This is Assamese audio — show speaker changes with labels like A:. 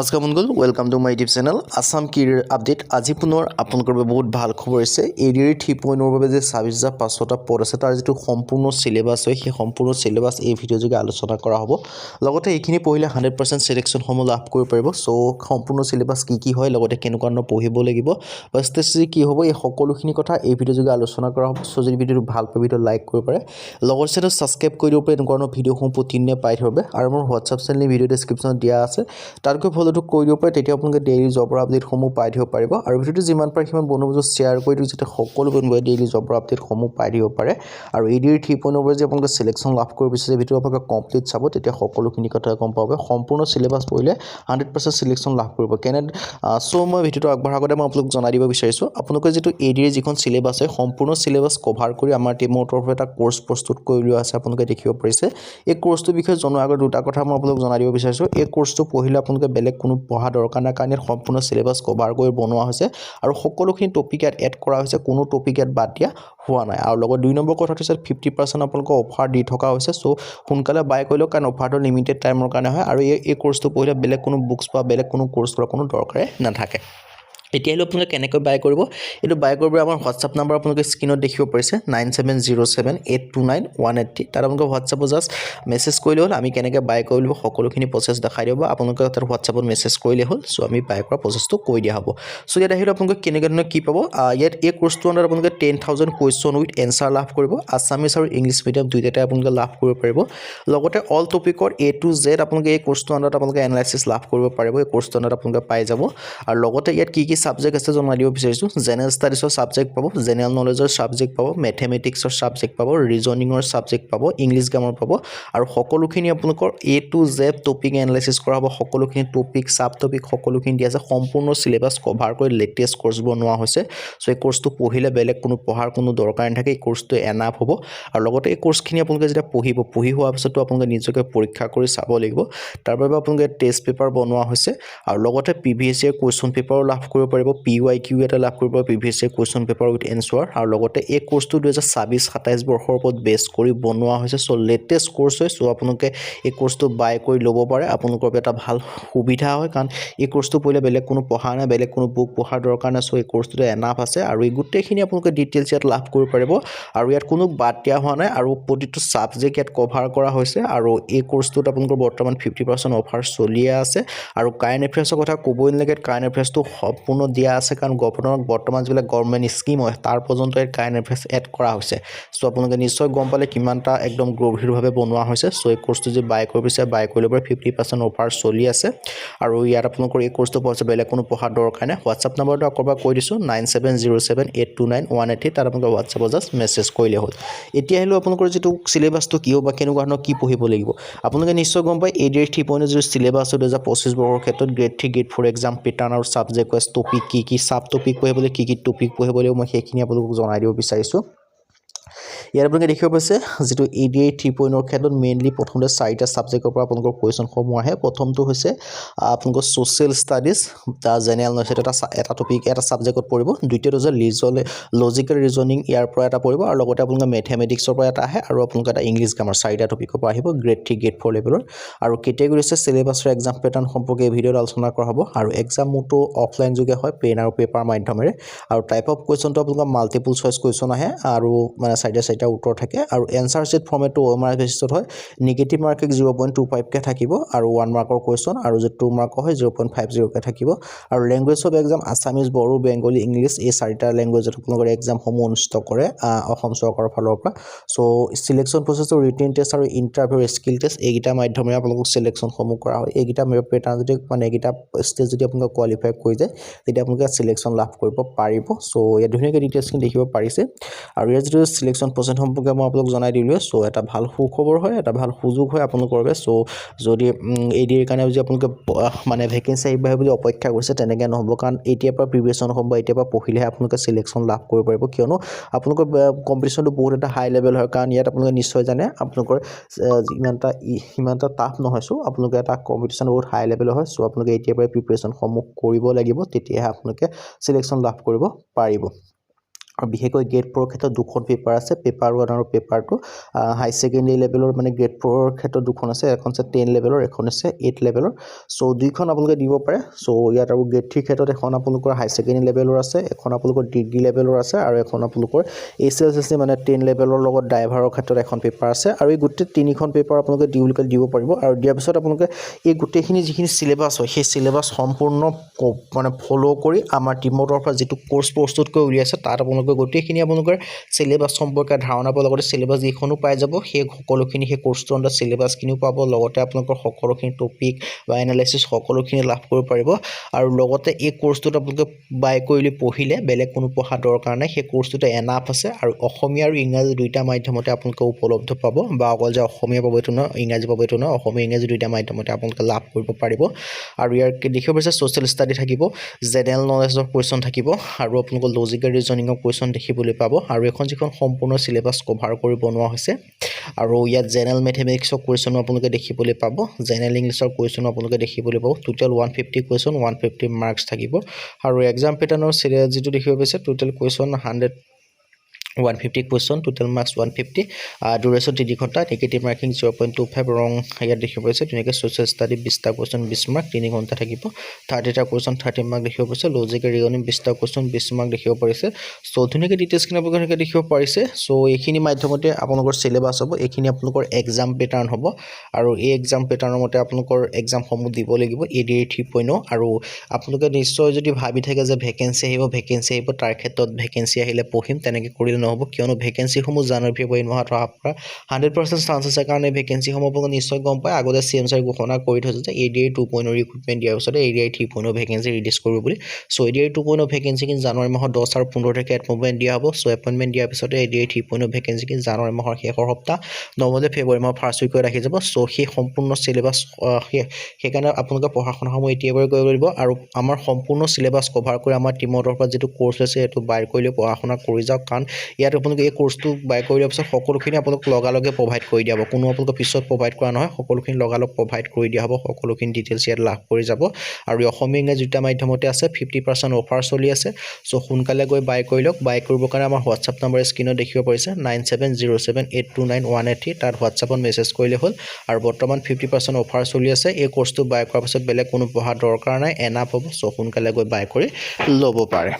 A: নমস্কাৰ বন্ধুগণ, welcome to my YouTube channel Assam career update. আজি পুনৰ আপোনালোকৰ বাবে বহুত ভাল খবৰ আছে। এডিআৰ 3.0 বাবে যে ২৬,৫০০টা পদ আছে তাৰ যিটো সম্পূৰ্ণ সিলেবাছ হয় সেই সম্পূৰ্ণ সিলেবাছ এই ভিডিঅ' যোগে আলোচনা কৰা হ'ব। লগতে এইখিনি পঢ়িলে 100% সিলেকশ্যনসমূহ লাভ কৰিব পাৰিব। সো সম্পূৰ্ণ সিলেবাছ কি হয়, লগতে কেনেকুৱা ধৰণৰ পঢ়িব লাগিব বা ষ্ট্ৰেটেজি কি হ'ব, এই সকলোখিনি কথা এই ভিডিঅ' যোগে আলোচনা কৰা হ'ব। সো যদি ভিডিঅ'টো ভাল পায় ভিডিঅ' লাইক কৰিব পাৰে, লগতে চেনেল সাবস্ক্ৰাইব কৰি দিব পাৰে এনেকুৱা ধৰণৰ ভিডিঅ'সমূহ প্ৰতিদিনে পাই থাকিব। আৰু মোৰ হোৱাটছআপ চেনেল ভিডিঅ' ডেছক্ৰিপশ্যনত দিয়া আছে, তাতকৈ ফলোটো কৰি দিব পাৰে। তেতিয়া আপোনালোকে ডেইলি জবৰ আপডেটসমূহ পাই থাকিব পাৰিব। আৰু ভিডিঅ'টো যিমান পাৰে সিমান বন্ধুৰ মাজত শ্বেয়াৰ কৰি দিওঁ, যাতে সকলো বন্ধুৱে ডেইলি জবৰ আপডেটসমূহ পাই থাকিব পাৰে। আৰু এডিআৰ 3.0 বাবে যে আপোনালোকে সিলেকশ্যন লাভ কৰিব বিচাৰিছে, ভিডিঅ'টো আপোনালোকে কমপ্লিট চাব, তেতিয়া সকলোখিনি কথা গম পাব। সম্পূৰ্ণ সিলেবাছ পঢ়িলে 100% সিলেকশ্যন লাভ কৰিব। সো মই ভিডিঅ'টো আগবঢ়াৰ আগতে মই আপোনালোকক জনাই দিব বিচাৰিছোঁ, আপোনালোকে যিটো এডিআৰ যিখন সিলেবাছ হয় সম্পূৰ্ণ সিলেবাছ কভাৰ কৰি আমাৰ টিমৰ তৰফৰ এটা কোৰ্চ প্ৰস্তুত কৰি লোৱা আছে। আপোনালোকে দেখিব পাৰিছে। এই কোৰ্চটোৰ বিষয়ে জনোৱাৰ আগত দুটা কথা মই আপোনালোকক জনাই দিব বিচাৰিছোঁ। এই কোৰ্চটো পঢ়িলে আপোনালোকে বেলেগ কোনো পঢ়া দৰকাৰ নাই, কাৰণ ইয়াত সম্পূৰ্ণ সিলেবাছ কভাৰ কৰি বনোৱা হৈছে আৰু সকলোখিনি টপিক ইয়াত এড কৰা হৈছে, কোনো টপিক ইয়াত বাদ দিয়া হোৱা নাই। আৰু লগত 2 নম্বৰ কথাটো হৈছে 50% আপোনালোকক অফাৰ দি থকা হৈছে। সো সোনকালে বাই কৰি লওক, কাৰণ অফাৰটো লিমিটেড টাইমৰ কাৰণে হয়। আৰু এই কোৰ্চটো পঢ়িলে বেলেগ কোনো বুকছ বা বেলেগ কোনো কোৰ্চ কৰাৰ কোনো দৰকাৰে নাথাকে। এতিয়া আহিলে আপোনালোকে কেনেকৈ বাই কৰিব, এইটো বাই কৰিবলৈ আমাৰ হোৱাটছআপ নাম্বাৰ আপোনালোকে স্ক্ৰীনত দেখিব পাৰিছে 9707829180। তাত আপোনালোকে হোৱাটছআপত জাষ্ট মেছেজ কৰিলে হ'ল। আমি কেনেকৈ বাই কৰিব লাগিব সকলোখিনি প্ৰচেছ দেখাই দিব, আপোনালোকে তাত হোৱাটছআপত মেছেজ কৰিলে হ'ল। সো আমি বাই কৰা প্ৰচেছটো কৰি দিয়া হ'ব। সো ইয়াত আহিলে আপোনালোকে কেনেকুৱা ধৰণৰ কি পাব, ইয়াত এই কোৰ্চটোৰ আণ্ডাৰত আপোনালোকে 10,000 কুৱেশ্যন উইথ এনচাৰ লাভ কৰিব। আছামিজ আৰু ইংলিছ মিডিয়াম দুইটাতে আপোনালোকে লাভ কৰিব পাৰিব। লগতে অল টপিকৰ A to Z আপোনালোকে এই কোৰ্চটোৰ আণ্ডাৰত আপোনালোকে এনালাইচিছ লাভ কৰিব পাৰিব। এই কোৰ্চটোৰ আণ্ডাৰত আপোনালোকে পাই যাব। আৰু লগতে ইয়াত কি সাবজেক্ট আছে জনাই দিব বিচাৰিছোঁ। জেনেৰেল ষ্টাডিজৰ সাবজেক্ট পাব, জেনেৰেল নলেজৰ সাবজেক্ট পাব, মেথমেটিক্সৰ সাবজেক্ট পাব, ৰিজনিঙৰ সাবজেক্ট পাব, ইংলিছ গ্ৰামাৰ পাব। আৰু সকলোখিনি আপোনালোকৰ A to Z topic analysis কৰা হ'ব। সকলোখিনি টপিক সাব টপিক সকলোখিনি দিয়া আছে। সম্পূৰ্ণ সিলেবাছ কভাৰ কৰি লেটেষ্ট কোৰ্চ বনোৱা হৈছে। সো এই কোৰ্চটো পঢ়িলে বেলেগ কোনো পঢ়াৰ কোনো দৰকাৰ নাথাকে। এই কোৰ্চটো এনাফ হ'ব। আৰু লগতে এই কোৰ্চখিনি আপোনালোকে যেতিয়া পঢ়ি হোৱাৰ পিছতো আপোনালোকে নিজকে পৰীক্ষা কৰি চাব লাগিব। তাৰ বাবে আপোনালোকে টেষ্ট পেপাৰ বনোৱা হৈছে। আৰু লগতে PVSC কুৱেশ্যন পেপাৰো লাভ কৰিব পাৰিব। PYQ এটা লাভ কৰিব, PVSC question paper with answer. আৰু লগতে এই কোৰ্চটো 2026-27 বৰ্ষৰ ওপৰত বেছ কৰি বনোৱা হৈছে। সো লেটেষ্ট কোৰ্চ হয়। সো আপোনালোকে এই কোৰ্চটো বাই কৰি ল'ব পাৰে, আপোনালোকৰ এটা ভাল সুবিধা হয়। কাৰণ এই কোৰ্চটো পঢ়িলে বেলেগ কোনো পঢ়া নাই, বেলেগ কোনো বুক পঢ়াৰ দৰকাৰ নাই। সো এই কোৰ্চটোতে এনাফ আছে। আৰু এই গোটেইখিনি আপোনালোকে ডিটেইলছ ইয়াত লাভ কৰিব পাৰিব। আৰু ইয়াত কোনো বাদ দিয়া হোৱা নাই, আৰু প্ৰতিটো ছাবজেক্ট ইয়াত কভাৰ কৰা হৈছে। আৰু এই কোৰ্চটোত আপোনালোকৰ বৰ্তমান 50% অফাৰ চলিয়ে আছে। আৰু কাৰেণ্ট এফেয়াৰ্ছৰ কথা ক'বই নালাগে, কাৰেণ্ট এফেয়াৰ্ছটো সম্পূৰ্ণ দিয়া আছে, কাৰণ বৰ্তমান যিবিলাক গভৰ্ণমেণ্ট স্কিম হয় তাৰ পৰ্যন্ত ইয়াত কাৰেণ্ট এফেয়াৰ্ছ এড কৰা হৈছে। সো আপোনালোকে নিশ্চয় গম পালে কিমানটা একদম গভীৰভাৱে বনোৱা হৈছে। সো এই কোৰ্চটো যদি বাই কৰিব বিচাৰে বাই কৰি ল'ব পাৰে, 50% অফাৰ চলি আছে। আৰু ইয়াত আপোনালোকৰ এই কোৰ্চটো পোৱা বেলেগ কোনো পঢ়াৰ দৰকাৰ নাই। হোৱাটছআপ নাম্বাৰটো আকৌ এবাৰ কৈ দিছোঁ 9707829180। তাত আপোনালোকে হোৱাটছআপত জাষ্ট মেছেজ কৰিলে হ'ল। এতিয়া আহিলোঁ আপোনালোকৰ যিটো চিলেবাছটো কি হ'ব বা কেনেকুৱা ধৰণৰ কি পঢ়িব লাগিব। আপোনালোকে নিশ্চয় গম পায় এডিআৰ 3.0 যিটো চিলেবাছ 2025 বৰ্ষৰ ক্ষেত্ৰত গ্ৰেড 3 গ্ৰেড 4 এক্সাম পেটাৰ্ণ আৰু ছাবজেক্ট ৱাইজ টপিক কি ছাব টপিক পঢ়িব লাগিব, কি টপিক পঢ়িব লাগিব, মই সেইখিনি আপোনালোকক জনাই দিব বিচাৰিছোঁ। ইয়াত আপোনালোকে দেখিব পাইছে যিটো এডিআৰ 3.0 ক্ষেত্ৰত মেইনলি প্ৰথমতে 4টা ছাবজেক্টৰ পৰা আপোনালোকৰ কুৱেশ্যনসমূহ আহে। প্ৰথমটো হৈছে আপোনালোকৰ ছ'চিয়েল ষ্টাডিজ, জেনেৰেল নলেজ, এটা টপিক এটা ছাবজেক্টত পৰিব। দ্বিতীয়টো হৈছে লজিকেল ৰিজনিং, ইয়াৰ পৰা এটা পৰিব। আৰু লগতে আপোনালোকে মেথমেটিক্সৰ পৰা এটা আহে, আৰু আপোনালোকে এটা ইংলিছ গ্ৰামাৰ, 4টা টপিকৰ পৰা আহিব গ্ৰেড 3 গ্ৰেড 4 লেভেলৰ। আৰু কেটেগৰী হৈছে চিলেবাছৰ এক্সাম পেটাৰ্ণ সম্পৰ্কে এই ভিডিঅ'ত আলোচনা কৰা হ'ব। আৰু এক্সাম মোডটো অফলাইন যোগে হয়, পেন আৰু পেপাৰ মাধ্যমেৰে। আৰু টাইপ অফ কুৱেশ্যনটো আপোনালোকৰ মাল্টিপুল চইচ কুৱেশ্যন আহে, আৰু মানে 4টা উত্তৰ থাকে। আৰু এনচাৰ শ্বীট ফৰ্মেটটো OMR বেচিছত হয়। নিগেটিভ মাৰ্কিং 0.25কে থাকিব, আৰু 1 মাৰ্কৰ কুৱেশ্যন, আৰু যে 2 মাৰ্কৰ হয় 0.50কে থাকিব। আৰু language of exam Assamese, Bodo, Bengali, English, এই 4টা লেংগুৱেজত আপোনালোকৰ এক্সামসমূহ অনুষ্ঠিত কৰে অসম চৰকাৰৰ ফালৰ পৰা। সো চিলেকশ্যন প্ৰচেছটো ৰিটেন টেষ্ট আৰু ইণ্টাৰভিউ স্কিল টেষ্ট, এইকেইটা মাধ্যমেৰে আপোনালোকক চিলেকশ্যনসমূহ কৰা হয়। এইকেইটা পেটাৰ্ণ যদি মানে এইকেইটা ষ্টেজ যদি আপোনালোকে কোৱালিফাই কৰি যায়, তেতিয়া আপোনালোকে চিলেকশ্যন লাভ কৰিব পাৰিব। সো ইয়াত ধুনীয়াকৈ ডিটেইলছখিনি দেখিব পাৰিছে। আৰু ইয়াৰ যিটো চিলেকশ্যন প্ৰচেছ সম্পৰ্কে মই আপোনালোক জনাই দিলোঁ। সো এটা ভাল সুখবৰ হয়, এটা ভাল সুযোগ হয় আপোনালোকৰ বাবে। সো যদি এডিআৰ কাৰণে যদি আপোনালোকে মানে ভেকেঞ্চি আহিব বুলি অপেক্ষা কৰিছে, তেনেকৈ নহ'ব, কাৰণ এতিয়াৰ পৰা প্ৰিপেৰেশ্যন হ'ব, এতিয়াৰ পৰা পঢ়িলেহে আপোনালোকে চিলেকশ্যন লাভ কৰিব পাৰিব। কিয়নো আপোনালোকৰ কম্পিটিশ্যনটো বহুত এটা হাই লেভেল হয়, কাৰণ ইয়াত আপোনালোকে নিশ্চয় জানে আপোনালোকৰ সিমানটা টাফ নহয়। সো আপোনালোকে এটা কম্পিটিশ্যন বহুত হাই লেভেলৰ হয়। সো আপোনালোকে এতিয়াৰ পৰাই প্ৰিপেৰেশ্যনসমূহ কৰিব লাগিব, তেতিয়াহে আপোনালোকে চিলেকশ্যন লাভ কৰিব পাৰিব। আৰু বিশেষকৈ গ্ৰেড 4 ক্ষেত্ৰত দুখন পেপাৰ আছে, পেপাৰ 1 আৰু পেপাৰ 2 হাই ছেকেণ্ডেৰী লেভেলৰ মানে গ্ৰেড 4 ক্ষেত্ৰত দুখন আছে, এখন আছে 10 লেভেলৰ, এখন আছে 8 লেভেলৰ। চ' দুইখন আপোনালোকে দিব পাৰে। চ' ইয়াত আৰু গ্ৰেড 3 ক্ষেত্ৰত এখন আপোনালোকৰ হাই ছেকেণ্ডেৰী লেভেলৰ আছে, এখন আপোনালোকৰ ডিগ্ৰী লেভেলৰ আছে, আৰু এখন আপোনালোকৰ HSLC মানে 10 লেভেলৰ লগত ড্ৰাইভাৰৰ ক্ষেত্ৰত এখন পেপাৰ আছে। আৰু এই গোটেই তিনিখন পেপাৰ আপোনালোকে দিব পাৰিব। আৰু দিয়াৰ পিছত আপোনালোকে এই গোটেইখিনি যিখিনি চিলেবাছ হয় সেই চিলেবাছ সম্পূৰ্ণ মানে ফ'ল' কৰি আমাৰ টিমৰ তৰফৰ যিটো কোৰ্চ প্ৰস্তুত কৰি উলিয়াইছে তাত আপোনালোকে গোটেইখিনি আপোনালোকৰ চিলেবাছ সম্পৰ্কে ধাৰণা পাব, লগতে চিলেবাছ যিখনো পাই যাব সেই সকলোখিনি সেই কোৰ্চটোৰ আণ্ডাৰ চিলেবাছখিনিও পাব, লগতে আপোনালোকৰ সকলোখিনি টপিক বা এনালাইচিছ সকলোখিনি লাভ কৰিব পাৰিব। আৰু লগতে এই কোৰ্চটোত আপোনালোকে বাই কৰি পঢ়িলে বেলেগ কোনো পঢ়া দৰকাৰ নাই, সেই কোৰ্চটোতে এনাফ আছে। আৰু অসমীয়া আৰু ইংৰাজী দুইটা মাধ্যমতে আপোনালোকে উপলব্ধ পাব, বা অকল যে অসমীয়া পাব এইটো নহয়, ইংৰাজী পাব এইটো নহয়, অসমীয়া ইংৰাজী দুইটা মাধ্যমতে আপোনালোকে লাভ কৰিব পাৰিব। আৰু ইয়াৰ দেখিব পাৰিছে ছ'চিয়েল ষ্টাডি থাকিব, জেনেৰেল নলেজৰ কুৱেশ্যন থাকিব, আৰু আপোনালোকৰ লজিকেল ৰিজনিঙৰ কুৱেশ্যন দেখিবলৈ পাব। আৰু এখন যিখন সম্পূৰ্ণ চিলেবাছ কভাৰ কৰি বনোৱা হৈছে। আৰু ইয়াত জেনেৰেল মেথমেটিক্সৰ কুৱেশ্যনো আপোনালোকে দেখিবলৈ পাব, জেনেৰেল ইংলিছৰ কুৱেশ্যনো আপোনালোকে দেখিবলৈ পাব। টোটেল 150 কুৱেশ্যন, 150 মাৰ্কছ থাকিব। আৰু এক্সাম পেটাৰ্ণৰ যিটো দেখিব পাইছে total question 150 question, total marks 150, duration 3 ঘণ্টা, নিগেটিভ মাৰ্কিং 0.25, ৰং ইয়াত দেখিব পাইছে ধুনীয়াকৈ। ছ'চিয়েল ষ্টাডি 20টা কুৱেশ্যন 20 মাৰ্ক, 3 ঘণ্টা থাকিব। 30টা কুৱেশ্যন 30 মাৰ্ক দেখিব পাৰিছে। লজিকেল ৰিজনিং 20টা কুৱেশ্যন 20 মাৰ্ক দেখিব পাৰিছে। চ' ধুনীয়াকৈ ডিটেইলছখিনি আপোনালোকে দেখিব পাৰিছে। চ' এইখিনি মাধ্যমতে আপোনালোকৰ চিলেবাছ হ'ব, এইখিনি আপোনালোকৰ এক্সাম পেটাৰ্ণ হ'ব। আৰু এই এক্সাম পেটাৰ্ণৰ মতে আপোনালোকৰ এক্সামসমূহ দিব লাগিব ADAR 3.0। আৰু আপোনালোকে নিশ্চয় যদি ভাবি থাকে যে ভেকেঞ্চি আহিব, তাৰ ক্ষেত্ৰত ভেকেঞ্চি আহিলে পঢ়িম, তেনেকৈ কৰিলে নহ'ব, কিয়নো ভেকেঞ্চিসমূহ জানুৱাৰী ফেব্ৰুৱাৰী মাহত অহাৰ পৰা 100% চান্স আছে। কাৰণ এই ভেকেঞ্চিসমূহ আপোনালোকে নিশ্চয় গম পায়, আগতে CM ছাৰে ঘোষণা কৰি থৈছে যে ADAR 2.0 ৰিক্ৰুটমেণ্ট দিয়াৰ পিছতে ADAR 3.0 ভেকেঞ্চি ৰিলিজ কৰিব বুলি। চ' ADAR 2.0 ভেকেঞ্চিখিনি জানুৱাৰী মাহৰ 10 আৰু 15 তাৰিখে এপইণ্টমেণ্ট দিয়া হ'ব। চ' এপইণ্টমেণ্ট দিয়াৰ পিছতে ADAR 3.0 ভেকেঞ্চিখিনি জানুৱাৰী মাহৰ শেষৰ সপ্তাহ, নহ'লে ফেব্ৰুৱাৰী মাহৰ ফাৰ্ষ্ট উইকত আহি যাব। চ' সেই সম্পূৰ্ণ চিলেবাছ সেইকাৰণে আপোনালোকে পঢ়া শুনাসমূহ এতিয়াৰ পৰাই কৰিব লাগিব। আৰু আমাৰ সম্পূৰ্ণ চিলেবাছ কভাৰ কৰি আমাৰ টিমৰ তৰফৰ যিটো কোৰ্চ আছে সেইটো বাই কৰিলে পঢ়া শুনা কৰি যাওক। কাৰণ ইয়াত আপোনালোকে এই কোৰ্চটো বাই কৰি দিয়াৰ পিছত সকলোখিনি আপোনালোক লগালগে প্ৰভাইড কৰি দিয়া হ'ব, কোনো আপোনালোকে পিছত প্ৰভাইড কৰা নহয়, সকলোখিনি লগালগ প্ৰভাইড কৰি দিয়া হ'ব, সকলোখিনি ডিটেইলছ ইয়াত লাভ কৰি যাব। আৰু অসমীয়া ইংৰাজী দুটা মাধ্যমতে আছে, 50% অফাৰ চলি আছে। চ' সোনকালে গৈ বাই কৰি লওক। বাই কৰিবৰ কাৰণে আমাৰ হোৱাটছআপ নম্বৰ স্ক্ৰীনত দেখিব পাৰিছে 9707829183, তাত হোৱাটছআপত মেছেজ কৰিলে হ'ল। আৰু বৰ্তমান 50% অফাৰ চলি আছে। এই কোৰ্চটো বাই কৰাৰ পাছত বেলেগ কোনো পঢ়া দৰকাৰ নাই, এনাফ হ'ব। চ' সোনকালে গৈ বাই কৰি ল'ব পাৰে।